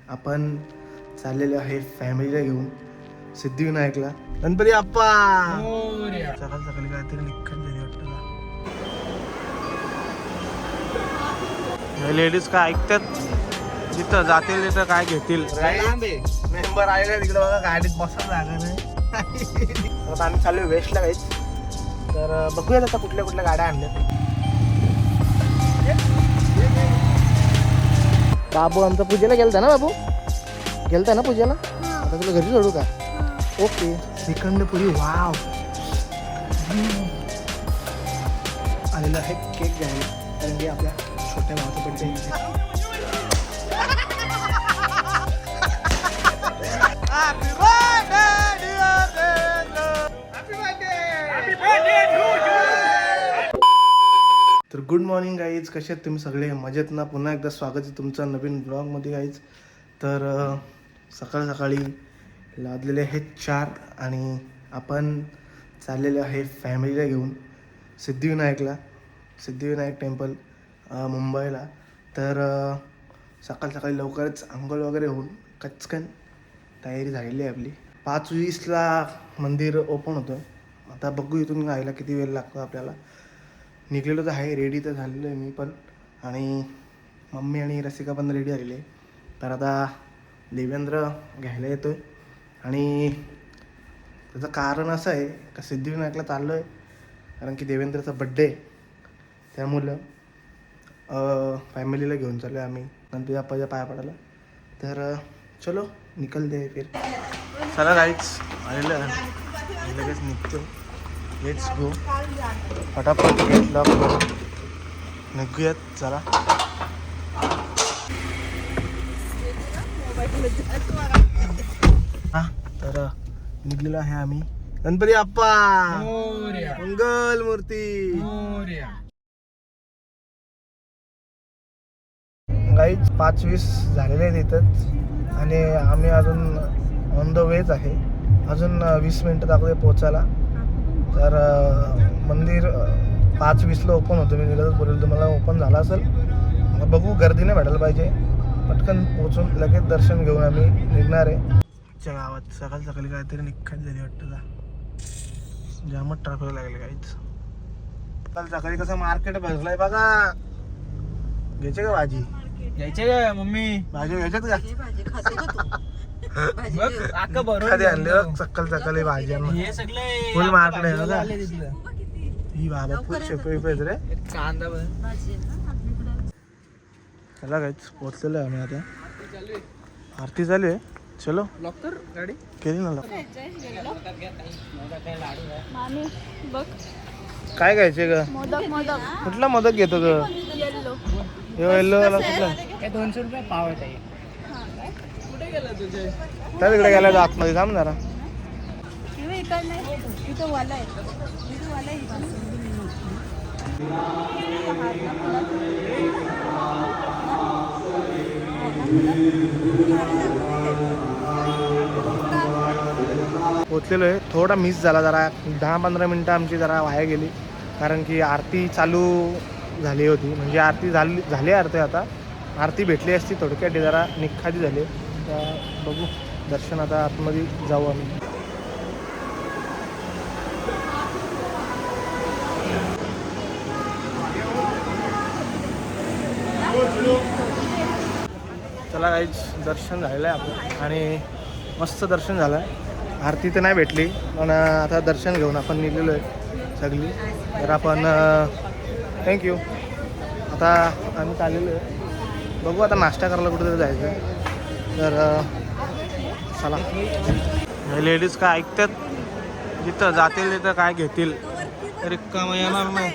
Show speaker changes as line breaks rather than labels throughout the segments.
आपण चाललेलो आहे फॅमिलीला घेऊन सिद्धिविनायकला. गणपती बाप्पा सकाळ सकाळी काहीतरी निघत झाली वाटतं. लेडीज काय ऐकतात, जिथं जातील तिथं काय घेतील. मेंबर आलेला तिकडे बघा, गाडीत बसायला जागा नाही. आता आम्ही चालू वेस्टला काहीच, तर बघूयात आता कुठल्या कुठल्या गाड्या आणल्या. बाबू आमचा पूजेला गेलता ना, बाबू गेलता ना पूजेला. आता तुला घरी सोडू का? ओके. श्रीखंड पुरी वाव आलेलं आहे केक घ्यायला, कारण की आपल्या छोट्या भावाचा बर्थडे. तर गुड मॉर्निंग गाईज, कसे आहेत तुम्ही सगळे? मजेत ना? पुन्हा एकदा स्वागत आहे तुमचं नवीन ब्लॉगमध्ये गाईज. तर सकाळ सकाळी लादलेले आहेत 4 आणि आपण चाललेलो आहे फॅमिलीला घेऊन सिद्धिविनायकला, सिद्धिविनायक टेम्पल मुंबईला. तर सकाळ सकाळी लवकरच आंघोळ वगैरे होऊन कचकन तयारी झालेली आहे आपली. 5:20ला मंदिर ओपन होतं. आता बघू इथून जायला किती वेळ लागतो आपल्याला. निघलेलो तर आहे, रेडी तर झालेलो आहे मी पण, आणि मम्मी आणि रसिका पण रेडी झालेली आहे. तर आता देवेंद्र घ्यायला येतो आहे, आणि त्याचं कारण असं आहे का सिद्धिविनायकला चाललो आहे कारण की देवेंद्रचा बड्डे आहे. त्यामुळं फॅमिलीला घेऊन चाललो आहे आम्ही गणपती बाप्पाच्या पाया पडायला. तर चलो निकलते आहे फिर. चला गाईच आलेलं आहे, लगेच निघतो. लेट्स गो, फटाफट गेट लॉक करून निघूयात. चला हा, तर निघलेलो आहे आम्ही. गणपती बाप्पा मंगल मूर्ती. गाईच 5:20 झालेले आहेत इथंच, आणि आम्ही अजून ऑन द वेच आहे. अजून 20 मिनटं दाखवते पोचायला. तर मंदिर 5:20ला ओपन होतं. मी निघतच बोलेल तुम्हाला ओपन झालं असेल. बघू, गर्दी नाही भेटायला पाहिजे. पटकन पोचून लगेच दर्शन घेऊन आम्ही निघणार आहे. गावात सकाळ सकाळी काहीतरी निघत झाली वाटतं का, जामच ट्रॅफिक लागले काहीच. सकाळ सकाळी कसं मार्केट भरलंय बघा. घ्यायचे का भाजी?
घ्यायचे का मम्मी?
भाजी घ्यायच्यात का?
कधी
आणले सकाळ सकाळी भाजी फुल मार्केट आहे बघा. ही बाबा फुल शेपे रे.
कांदा
चला काहीच पोचलेलो आहे आम्ही. आता आरती चालू आहे. चलो
लॉक कर गाडी.
केली ना लॉक.
बघ
काय घ्यायचे ग?
मोदक.
कुठला मोदक घेतो ग? येल्लो वाला कुठला?
200 रुपये पाव आहे. कुठे गेला तुझे?
त्या तिकडे गेला आतमध्ये. थांब जरा. पोचलेलो आहे. थोडा मिस झाला जरा, 10-15 मिनटं आमची जरा वाया गेली, कारण की आरती चालू झाली होती. म्हणजे आरती झाली आरती. आता आरती भेटली असती थोडक्यात, जरा निखादी झाली. तर बघू दर्शन, आता आतमध्ये जाऊ आम्ही. चला काहीच दर्शन झालेलं आहे आपलं, आणि मस्त दर्शन झालं आहे. आरती तर नाही भेटली, पण आता दर्शन घेऊन आपण निघलेलो आहे सगळी. तर आपण थँक्यू. आता आम्ही चाललेलो आहे. बघू आता नाश्ता करायला कुठेतरी जायचं आहे. तर चला. लेडीज काय ऐकतात, जिथं जातील तिथं काय घेतील. रिक्कामा येणार नाही,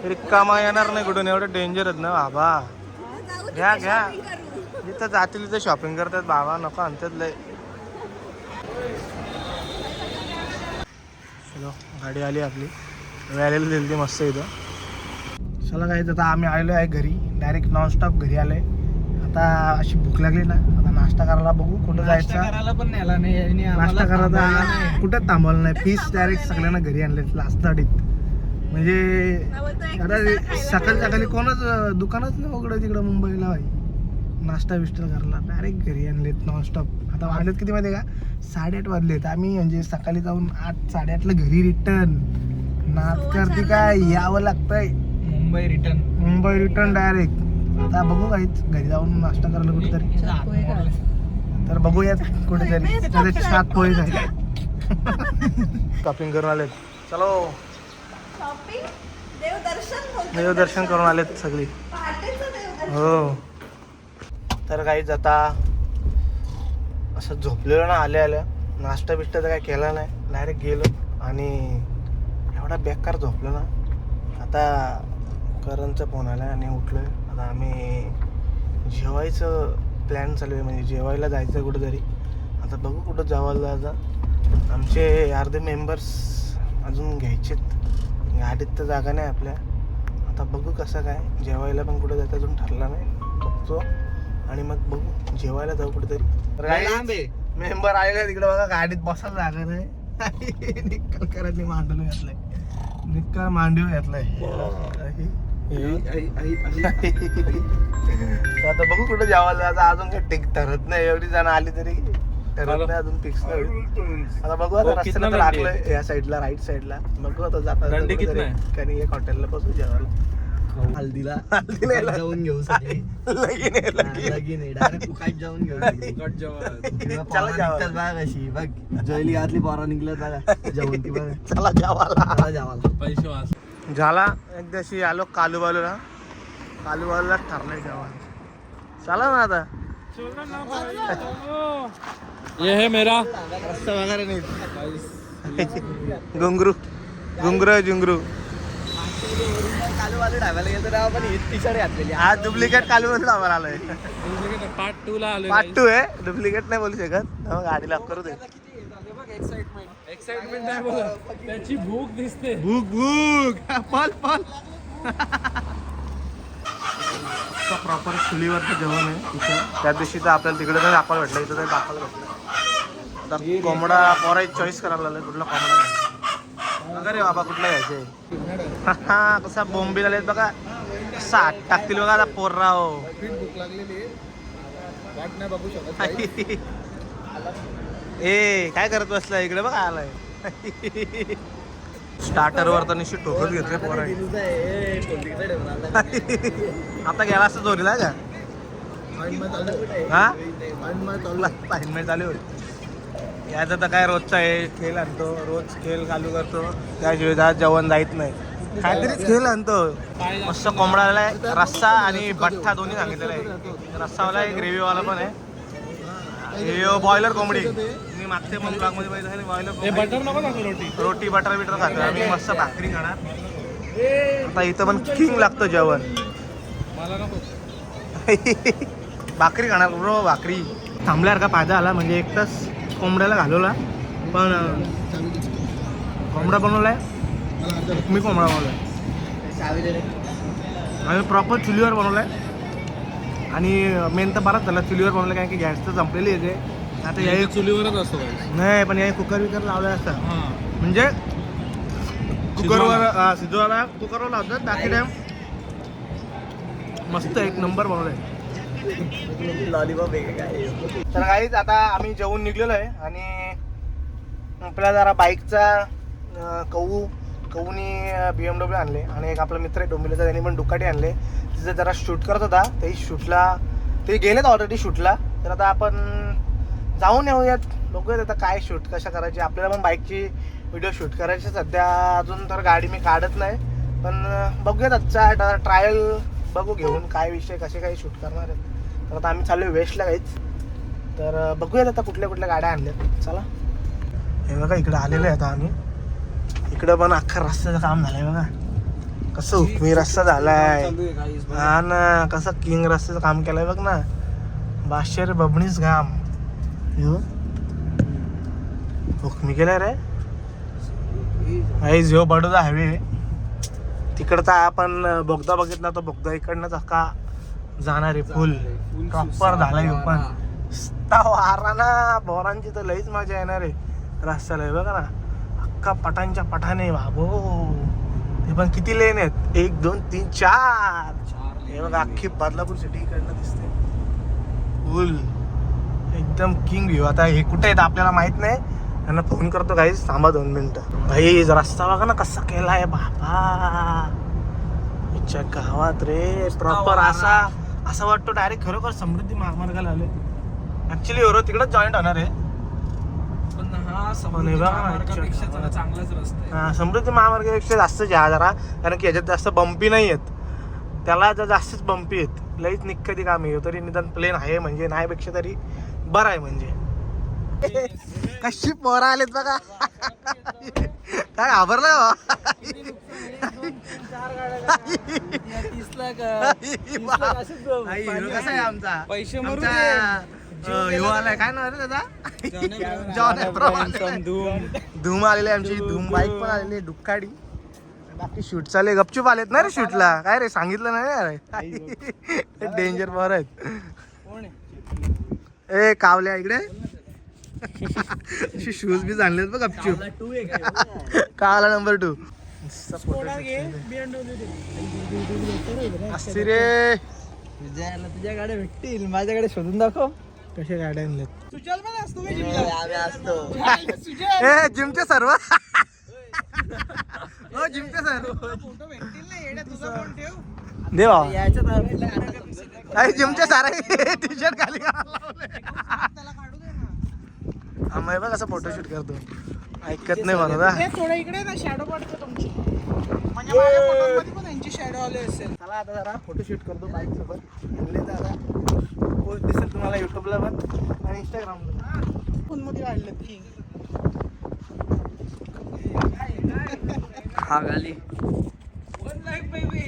रिक्कामा येणार नाही कुठून. एवढं डेंजर आहेत ना बाबा. घ्या घ्या, जिथं जातील तिथं शॉपिंग करतात बाबा, नको आणतात लय. चलो गाडी आली आपली, वेळेला दिली ती मस्त इथं. चला काय, आता आम्ही आलेलो आहे घरी. डायरेक्ट नॉनस्टॉप घरी आलोय. आता अशी भूक लागली ना, आता नाश्ता करायला बघू कुठं जायचं.
करायला पण नेला नाही,
नाश्ता करायला कुठं थांबवलं नाही. फीस डायरेक्ट सगळ्यांना घरी आणले लास्ट गाडीत. म्हणजे आता सकाळी सकाळी कोणच दुकानच नाही उघडं तिकडं मुंबईला भाई. नाश्ता बिष्टा करला डायरेक्ट घरी आणलेत नॉनस्टॉप. आता वाजलेत किती माहिती आहे का, 8:30 वाजलेत. आम्ही म्हणजे सकाळी जाऊन 8-8:30ला घरी रिटर्न. नाच करते काय, यावं लागतंय मुंबई रिटर्न डायरेक्ट. आता बघू काहीच घरी जाऊन नाश्ता करायला कुठेतरी, तर बघूयात कुठेतरी त्याचे शाक पोळी काय. शॉपिंग करून आलेत. चलो देवदर्शन करून आलेत सगळी. हो तर काहीच आता असं झोपलेलो ना, आल्या नाश्ता बिष्टा तर काय केला नाही, डायरेक्ट गेलो आणि एवढा बेकार झोपलो ना. आता करणचा फोन आला आणि उठलोय. आता आम्ही जेवायचं प्लॅन चालू आहे, म्हणजे जेवायला जायचं कुठेतरी. आता बघू कुठं जेवायला जायचं. आमचे अर्धे मेंबर्स अजून घ्यायचेत, गाडीत तर जागा नाही आपल्या. आता बघू कसं काय, जेवायला पण कुठं जायचं अजून ठरला नाही, बघतो आणि मग बघू जेवायला जाऊ कुठेतरी. मेंबर आलेले तिकडे बघा, गाडीत बसायला जागा नाही. निक्कल करायला मांडव घातलाय, निक्कल मांडव घातलाय. आता बघू कुठं जेवायला जायचं, अजून काही टिक ठरत नाही. एवढी जण आली तरी ठरत नाही, अजून फिक्स नाही. आता बघू आता रस्त्याला तर लागलोय या साईडला, राईट साईडला. बघू आता जाता काही एक हॉटेलला बसू जेवायला. हल्दीला जाऊन घेऊ कशी बघ, जयली घातली पोरा निघल्यात बघा जेवण ती बघा. चला जेवायला पैसे झाला. एकदाशी आलो कालूबालूला, कालूबालूला ठरलंय जेवण. चला ना आता.
ये है मेरा
रस्ता वगैरे नाही. घुंगरू जुंगरू कालूबालू ढाब्याला गेलो तर आपण हीच टी शर्ट घातलेली. आज डुप्लिकेट कालूबालू ढाब्याला आलोय.
पार्ट 2 ला आलोय.
पार्ट 2 आहे, डुप्लिकेट नाही बोलू शकत. गाडी लॉक करू दे.
एक्साइटमेंट नाही बोला, त्याची भूक दिसते.
भूक पल प्रॉपर चुलीवरचं जेवण आहे तिथं. त्या दिवशी तर आपल्याला तिकडे तर दाखवायला भेटलं, इथं तर दाखवायला भेटलं. आता कोंबडा पोराची चॉईस करायला लागला कुठला कोंबडा. अरे बाबा कुठला घ्यायचे. हा कसा बोंबी झालेत बघा, कसा आत टाकतील बघा आता पोर्राव. भूक लागलेली वाट नाही बघू शकत. ए काय करत बसला इकडे बघा आलाय. स्टार्टर वर तर निश्चित ठोकत घेतले पोरा. आता गेला असं चोरीला का, हा पाहिजे चालू होईल. याचं तर काय रोजचा आहे, खेळ आणतो रोज, खेळ चालू करतो, त्याशिवाय जेवण जायत नाही. काहीतरी खेळ आणतो. मस्त कोंबडाला रस्सा आणि बठ्ठा दोन्ही सांगितलेला आहे. रस्सावाला आहे, ग्रेव्हीवाला पण आहे. हे बॉयलर कोंबडी मी मागच्या पण ब्लॉग मध्ये बघितलं. बॉयलर
बटर नको ना,
रोटी बटर बिटर खातो आम्ही. मस्त भाकरी खाणार. आता इथं पण किंग लागतं जेवण.
मला नको.
भाकरी खाणार ब्रो, भाकरी. थांबल्यावर का फायदा आला, म्हणजे एक तास कोंबड्याला घालवला. पण कोंबडा बनवलाय, मी कोंबडा बनवलाय आणि प्रॉपर चुलीवर बनवलाय. आणि मेन तर बराच झाला चुलीवर बनवलं, कारण की गॅस तर संपलेली आहे. आता या
चुलीवरच असतो
नाही, पण या कुकर विकर लावलं असतं, म्हणजे कुकरवर शिजवायला कुकरवर लावतात. बाकी टाइम मस्त एक नंबर बनवलाय. लॉलीपॉप आहे. तर काहीच आता आम्ही जेवून निघलेलो आहे आणि आपला जरा बाईकचा कऊनी BMW आणले आणि एक आपला मित्र आहे डोंबिवलीचा, त्यांनी पण डुकाटी आणले. तिथं जरा शूट करत होता, ते शूटला ते गेलेत ऑलरेडी शूटला. तर आता आपण जाऊन येऊयात, बघूयात आता काय शूट कशा करायची. आपल्याला पण बाईकची व्हिडिओ शूट करायची सध्या. अजून तर गाडी मी काढत नाही, पण बघूयात आजचा ट्रायल बघू घेऊन काय विषय कसे काही शूट करणार आहेत. तर आता आम्ही चाललो वेस्टला काहीच. तर बघूयात आता कुठल्या कुठल्या गाड्या आणल्यात. चला हे बघा इकडं आलेलो आहे आता आम्ही. इकडं पण अख्खा रस्त्याचं काम झालंय बघा, कसं हुकमी रस्ता झालाय. हा ना, कसं किंग रस्त्याचं काम केलंय बघ ना. बाशेर बबणीच घाम हुकमी केलाय रे. ह्यो बडोदा हायवे तिकडचा आपण बोगदा बघितला, तो बोगदा इकडनंच अख्खा जाणार आहे. फुल प्रॉपर झालाय. पण वारा ना बोरांची तर लईच मजा येणार आहे रस्त्याला. हे बघा ना अख्खा पटांच्या पठाने बाबो. ते पण किती लेन आहेत, 1 2 3 4. हे बघा अख्खी बदलापूर सिटी इकडनं दिसते. फुल एकदम किंग व्ह्यू. आता हे कुठे आहेत आपल्याला माहित नाही, त्यांना फोन करतो गाईज, थांबा 2 मिनिटं. भाई रस्ता बघा ना कसा केलाय बाबा इच्छा गावात रे. प्रॉपर असा वाटतो डायरेक्ट खरोखर समृद्धी महामार्गाला आले. ऍक्च्युली एवढं तिकडच जॉईंट होणार आहे,
पण हा
पण हे बघा ना,
महामार्गापेक्षा जरा चांगलाच रस्ता आहे.
हा, समृद्धी महामार्गापेक्षा जास्तच आहे जरा, कारण की याच्यात जास्त बंपी नाही आहेत, त्याला जर जास्तच बंपी आहेत. लईच निक्कती काम आहे तरी निदान प्लेन आहे म्हणजे नाहीपेक्षा तरी बरं आहे. म्हणजे कशी पोरं आलेत बघा काय घाबरलं आमचा
पैसे
ह्यो आलाय काय नाव रे दादा जॉन अब्राहम. धूम आलेली आमची धूम बाईक पण आलेली डुक्काडी. बाकी शूट चालले गपचूप आलेत ना रे शूटला. काय रे सांगितलं नाही अरे डेंजर पोर आहेत. ए कावल्या इकडे शूज बी आणलेत बघ गपचूप. कावला नंबर 2 असते रे.
तुझ्या गाड्या भेटतील, माझ्याकडे शोधून दाखव.
कशा गाड्या आणल्यात
सुजल पण असतो का जिमला?
ए जिमचे सर्व हो जिमचे सर्व
फोटो भेटतील ना येड्या, तुझा फोन ठेव.
दे अरे जिमचे सारे टी शर्ट खाली
त्याला काढू दे ना.
आम्ही बघ असं फोटोशूट करतो, ऐकत नाही मला.
हे थोडं इकडे ना शॅडो पडतो तुमची, म्हणजे माझ्या फोटोमध्ये पण यांची शॅडो आले असेल.
चला आता जरा फोटोशूट करतो बाईक सोबत. दादा पोस्ट दिसेल तुम्हाला युट्यूबला पण आणि इंस्टाग्रामला.
फोन मध्ये काढलं की
हा गाली
1 लाख बेबी.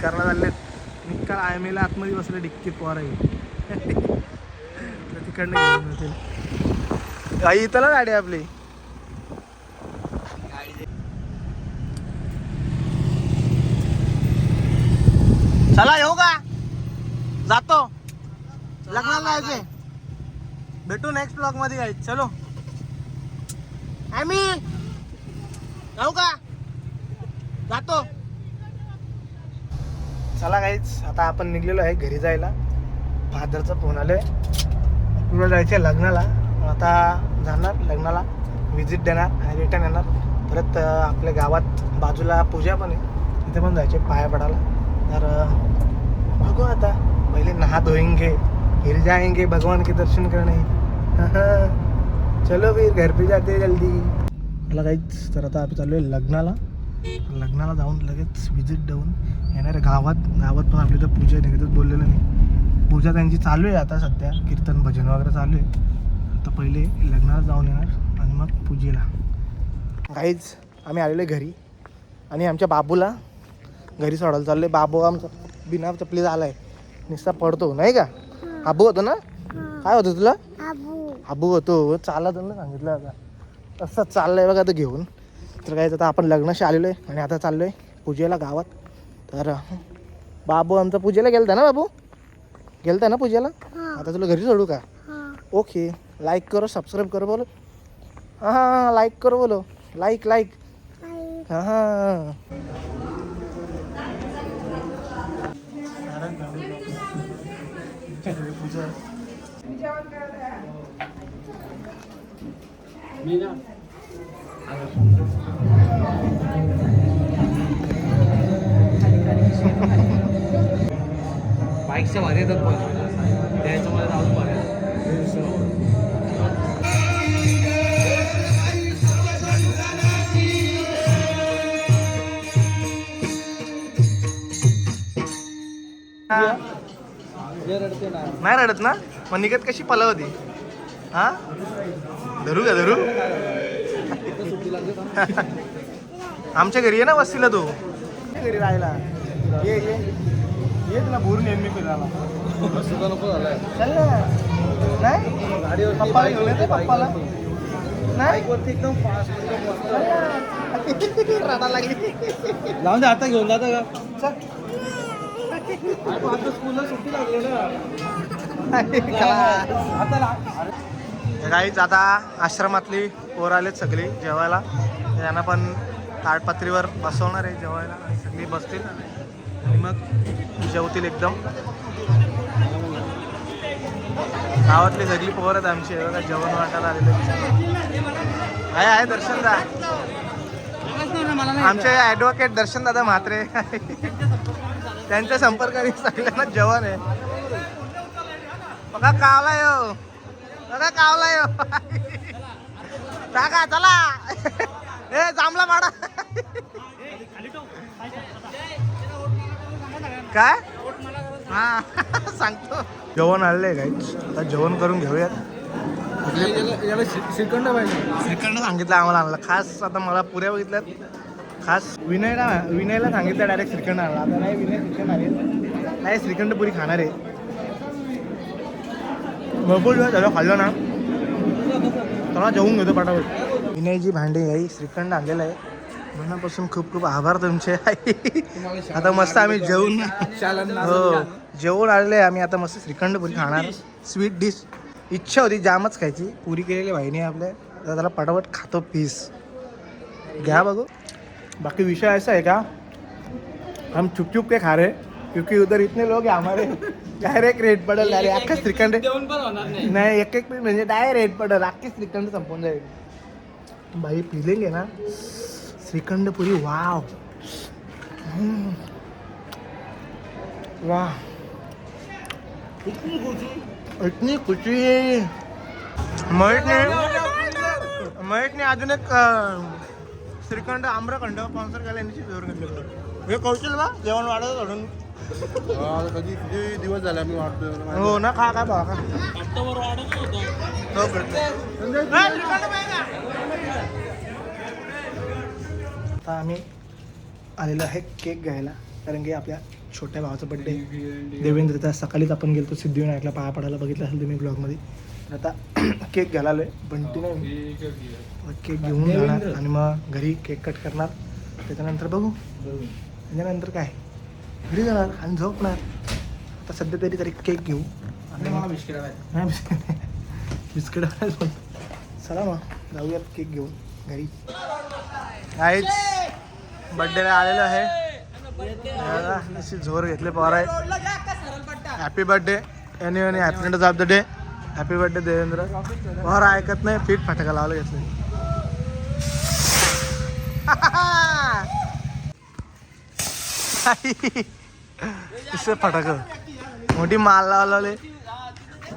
करायला चालले. निकाल आयमेला आतमध्ये बसलं डिक्कीत पोर आहे. तिकडनं घेऊन जातील. आई इथं ना गाडी आपली. चला येऊ का, जातो लग्नाला जायचंय. भेटू नेक्स्ट ब्लॉग मध्ये गाईज. चलो आम्ही जाऊ का, जातो. चला गाईच आता आपण निघलेलो आहे घरी जायला. फादरचा फोन आले तुला जायचं लग्नाला. आता जाणार लग्नाला, विजिट देणार आणि रिटर्न येणार परत. आपल्या गावात बाजूला पूजा पण आहे, तिथे पण जायचे पाया पडायला. तर बघू आता, पहिले नहा धोएंगे फिर जाएंगे भगवान के दर्शन करणे. चलो फिर घर पे जाते जल्दी. मला काहीच. तर आता आपण चालू आहे लग्नाला जाऊन लगेच विजिट देऊन येणार आहे गावात पण आपली तर पूजा निघतच बोललेलं नाही. पूजा त्यांची चालू आहे आता सध्या, कीर्तन भजन वगैरे चालू आहे. आता पहिले लग्नाला जाऊन येणार आणि मग पूजेला. काहीच आम्ही आलेलो आहे घरी आणि आमच्या बाबूला घरी सोडायला चाललो आहे. बाबू आमचा बिना चपली झाला आहे, नुसता पडतो नाही का. आबू होतो ना, काय होतं तुला, आबू होतो. चालत ना सांगितलं आता, तसंच चाललं आहे बघा आता घेऊन. तर काय आता आपण लग्नाशी आलेलो आहे आणि आता चाललो आहे पूजेला गावात. तर बाबू आमचा पूजेला गेलता ना, बाबू गेलता ना पूजेला. आता तुला घरी सोडू का. ओके लाईक करो सबस्क्राईब करो बोलो. हां लाईक करो बोलो, लाईक हां हां.
मी ना बाईकच्या भारी येतात पण त्याच्यामध्ये अजून भारी येतात.
नाही रडत ना मग निघत कशी पलवती हा धरू का धरू आमच्या घरी ये ना वस्तीला तू घरी राहायला ये ये ये तुला भरून येईन मी फिरायला
सुद्धा नको झालाय.
चल ना नाही पप्पाला घेऊन येते पप्पाला नाही
वरती एकदम फास्ट
रडायला लागली
जाऊन दे आता घेऊन जाता का
चल
आता स्कूलला सुट्टी लागली ना
काहीच आता आश्रमातली पोरं आलेत सगळी जेवायला त्यांना पण ताडपत्रीवर बसवणार आहे जेवायला आणि सगळी बसतील आणि मग जेवतील एकदम गावातली सगळी पोरं आहेत आमची बघा जेवण वाटायला आलेले आहे दर्शन दा आमचे ॲडव्होकेट दर्शन दादा म्हात्रे त्यांच्या संपर्काने सगळ्यांना जेवण आहे बघा कावला यो बघा कावला यो टाका चला ए जांभला माडा काय हा सांगतो जेवण आलेलं आहे गाईच आता जेवण करून घेऊयात
याला श्रीखंड पाहिजे.
श्रीखंड सांगितलं आम्हाला आणलं खास आता मला पुऱ्या बघितल्यात खास विनयला सांगितलं डायरेक्ट श्रीखंड आणला आता नाही विनय श्रीखंड आणेल नाही श्रीखंड पुरी खाणार आहे भरपूर दिवस झालं खाल्लं ना त्याला जेवून घेतो पाठावर विनयची भांडी आई श्रीखंड आणलेलं आहे मनापासून खूप खूप आभार तुमचे आता मस्त आम्ही जेवून हो जेवून आलेले आहे आम्ही आता मस्त श्रीखंड पुरी खाणार स्वीट डिश इच्छा होती जामच खायची पुरी केलेली वाहिनी आपल्या तर त्याला पटापट खातो पीस घ्या बघू बाकी विषय ऐसा है का हम छुप छुप के खा रहे क्योंकि उधर इतने लोग हैं हमारे डायरेक्ट रेट पडल अरे अख्खा श्रीखंड नाही एक एक म्हणजे डायरेक्ट रेट पडल अख्खी श्रीखंड संपून जाईल भाई पिलेंगे ना श्रीखंड पुरी वाव वाह इतनी खुशी महेशने अजून एक श्रीखंड आम्रखंड स्पॉन्सर केला यांनी जेवण घेतलं हे कौशल बा जेवण वाढत घडून
कधी किती दिवस झाले आम्ही वाटतोय.
हो ना खा बा का आता आम्ही आलेलो आहे केक घ्यायला कारण की आपल्या छोट्या भावाचा बड्डे देवेंद्रचा सकाळीच आपण गेलो सिद्धिविनायकला पाया पडायला बघितलं असेल तुम्ही ब्लॉगमध्ये तर आता केक घ्यायला आलोय बंटी नाही केक घेऊन जाणार आणि मग घरी केक कट करणार त्याच्यानंतर बघू त्याच्यानंतर काय घरी जाणार आणि झोपणार आता सध्या तरी केक घेऊ आणि मला बिस्किट पण चला मग जाऊयात केक घेऊन घरी काहीच बड्डेला आलेलो आहे अशी झोर घेतले पवार आहे happy birthday any happy of the day happy birthday Devendra Pawar ऐकत नाही पीठ फटाका लावलं घेतलं किसे फटाक मोठी माल लावले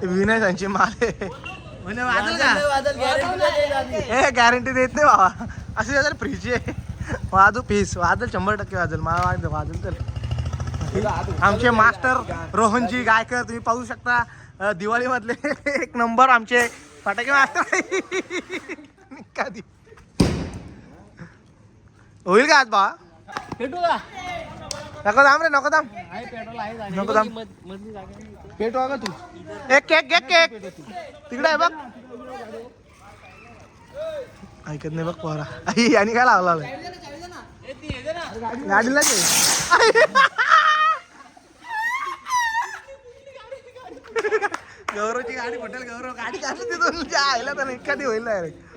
विनय त्यांची माल आहे गॅरंटी देत नाही बाबा असे जर फ्रीची आहे वाजू पीस वाजल 100% वाजल मला वाजल तर आमचे मास्टर रोहनजी गायकर तुम्ही पाहू शकता दिवाळीमधले एक नंबर आमचे फटाके मास्टर कधी होईल का आज बा नको दाम रे नको दाम नको दाम पेटवा का तू एक केक घे केक तिकडे आहे बघ ऐकत नाही बघ पोरा आई आणि काय लावला गाडीला गौरवची गाडी पटेल गौरव गाडी काढली तिथून आयला तर एखादी होईल डायरेक्ट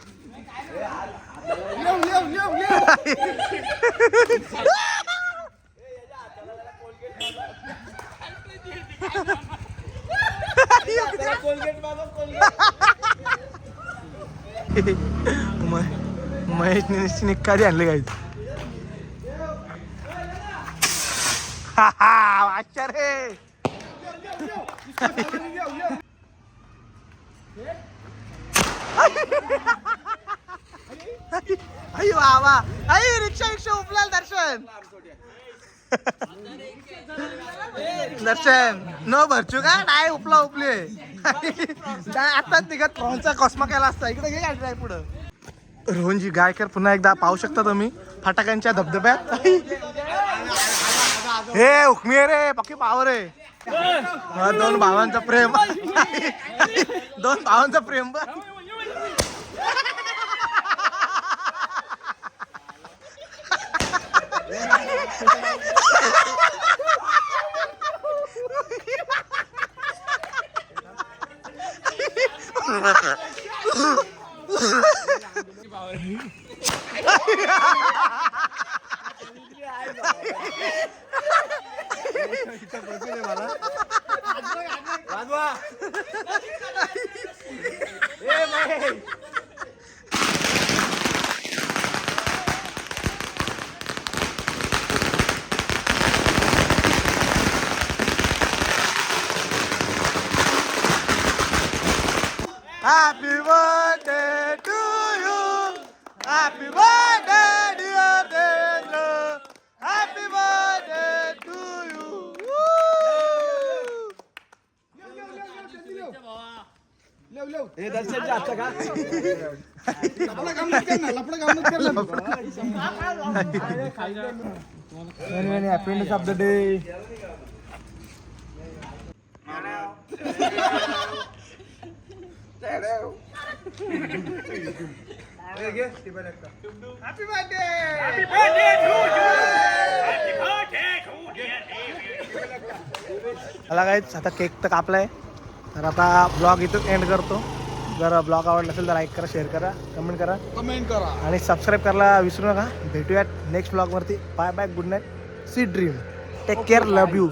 महेश निश्चित निक्कादी आणले गाईज. वाचा रे. आई वा आई रिक्षा उपला दर्शन. दर्शन न भरचू का नाही उपला उपले. आताच निघत प्रॉन्सचा कॉस्मा केला असता. इकडे घे गाडी पुढं. रोहनजी गायकर पुन्हा एकदा पाहू शकता तुम्ही फटाक्यांच्या धबधब्यात. हे हुकमी आहे रे पक्की पावर आहे. दोन भावांचं प्रेम. दोन भावांचं प्रेम. Happy birthday to you. Happy birthday dear Dendra. Happy birthday to you.
हे दर्शनच्या हातचं का?
Happiness of the day. Happy birthday! Happy birthday to you! Happy birthday to you! चला गाईज आता केक तर कापलाय. तर आता ब्लॉग इथं एंड करतो. जर ब्लॉग आवडला असेल तर लाईक करा, शेअर करा, कमेंट करा आणि सबस्क्राईब करायला विसरू नका. भेटूयात नेक्स्ट ब्लॉगवरती. Bye bye, good night, sweet dream, take care, love you.